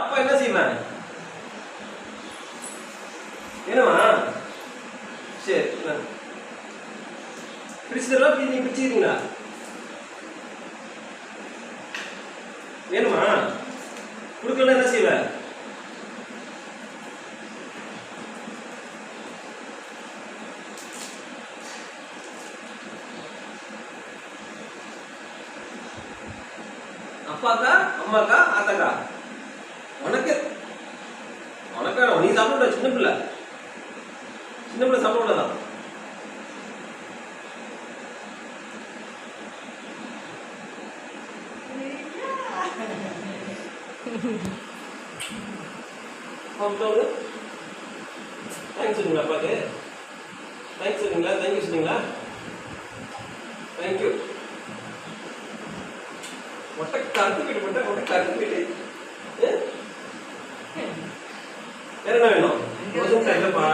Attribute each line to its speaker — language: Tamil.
Speaker 1: அப்பா என்ன செய்வேன்? வேணுமா? சரி பிடிச்சதெல்லாம் நீங்க பிடிச்சிக்கிறீங்களா? வேணுமா? கொடுக்கல என்ன செய்வேன்? அப்பாக்கா அம்மாக்கா ஆத்தாக்கா? உனக்கு உனக்கா? நீ சாப்பிட சின்ன பிள்ளை சாப்பிட கூடாதான். தேங்க்ஸ் சொல்லுங்களா அப்பாக்கு? தேங்க்ஸ் சொல்லுங்களா? தேங்க்யூ சொல்லுங்களா? தேங்க்யூ. ஒட்டை கருத்து போயிட்டு போட்டேன். ஒட்டை கருத்து போயிட்டு வேற என்ன வேணும்? இல்லப்பா